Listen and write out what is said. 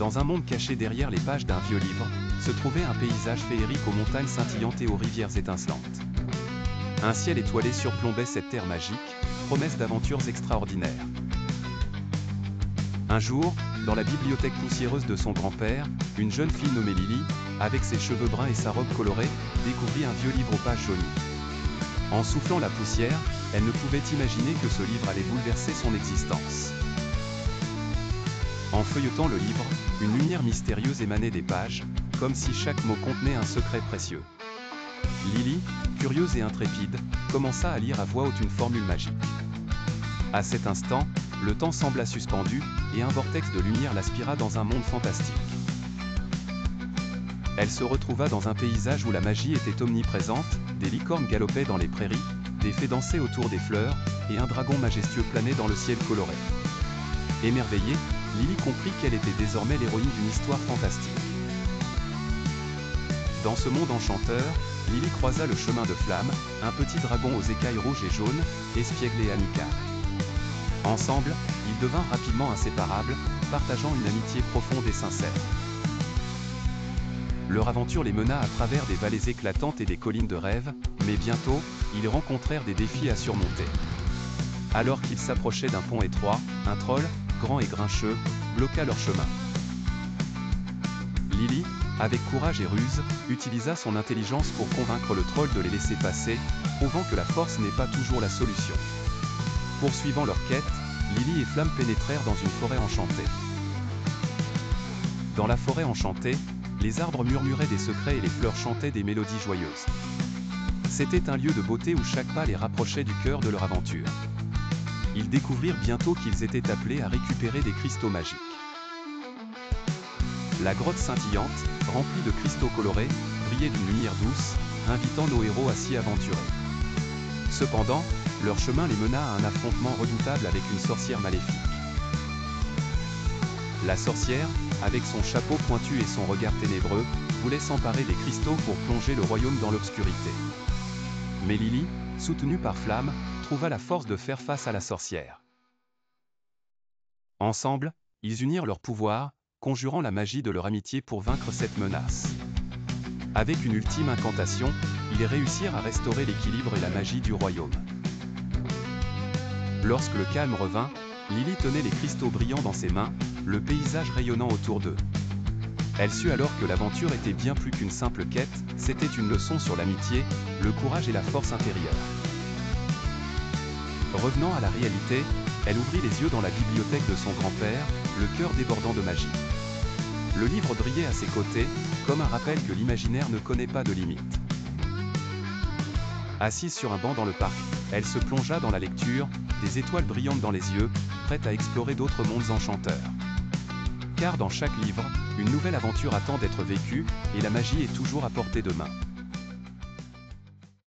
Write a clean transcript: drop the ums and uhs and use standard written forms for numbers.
Dans un monde caché derrière les pages d'un vieux livre, se trouvait un paysage féerique aux montagnes scintillantes et aux rivières étincelantes. Un ciel étoilé surplombait cette terre magique, promesse d'aventures extraordinaires. Un jour, dans la bibliothèque poussiéreuse de son grand-père, une jeune fille nommée Lily, avec ses cheveux bruns et sa robe colorée, découvrit un vieux livre aux pages jaunies. En soufflant la poussière, elle ne pouvait imaginer que ce livre allait bouleverser son existence. En feuilletant le livre, une lumière mystérieuse émanait des pages, comme si chaque mot contenait un secret précieux. Lily, curieuse et intrépide, commença à lire à voix haute une formule magique. À cet instant, le temps sembla suspendu, et un vortex de lumière l'aspira dans un monde fantastique. Elle se retrouva dans un paysage où la magie était omniprésente, des licornes galopaient dans les prairies, des fées dansaient autour des fleurs, et un dragon majestueux planait dans le ciel coloré. Émerveillée, Lily comprit qu'elle était désormais l'héroïne d'une histoire fantastique. Dans ce monde enchanteur, Lily croisa le chemin de Flamme, un petit dragon aux écailles rouges et jaunes, espiègle et amical. Ensemble, ils devinrent rapidement inséparables, partageant une amitié profonde et sincère. Leur aventure les mena à travers des vallées éclatantes et des collines de rêve, mais bientôt, ils rencontrèrent des défis à surmonter. Alors qu'ils s'approchaient d'un pont étroit, un troll, grand et grincheux, bloqua leur chemin. Lily, avec courage et ruse, utilisa son intelligence pour convaincre le troll de les laisser passer, prouvant que la force n'est pas toujours la solution. Poursuivant leur quête, Lily et Flamme pénétrèrent dans une forêt enchantée. Dans la forêt enchantée, les arbres murmuraient des secrets et les fleurs chantaient des mélodies joyeuses. C'était un lieu de beauté où chaque pas les rapprochait du cœur de leur aventure. Ils découvrirent bientôt qu'ils étaient appelés à récupérer des cristaux magiques. La grotte scintillante, remplie de cristaux colorés, brillait d'une lumière douce, invitant nos héros à s'y aventurer. Cependant, leur chemin les mena à un affrontement redoutable avec une sorcière maléfique. La sorcière, avec son chapeau pointu et son regard ténébreux, voulait s'emparer des cristaux pour plonger le royaume dans l'obscurité. Mais Lily, soutenue par Flamme, trouva la force de faire face à la sorcière. Ensemble, ils unirent leurs pouvoirs, conjurant la magie de leur amitié pour vaincre cette menace. Avec une ultime incantation, ils réussirent à restaurer l'équilibre et la magie du royaume. Lorsque le calme revint, Lily tenait les cristaux brillants dans ses mains, le paysage rayonnant autour d'eux. Elle sut alors que l'aventure était bien plus qu'une simple quête, c'était une leçon sur l'amitié, le courage et la force intérieure. Revenant à la réalité, elle ouvrit les yeux dans la bibliothèque de son grand-père, le cœur débordant de magie. Le livre brillait à ses côtés, comme un rappel que l'imaginaire ne connaît pas de limites. Assise sur un banc dans le parc, elle se plongea dans la lecture, des étoiles brillantes dans les yeux, prête à explorer d'autres mondes enchanteurs. Car dans chaque livre, une nouvelle aventure attend d'être vécue, et la magie est toujours à portée de main.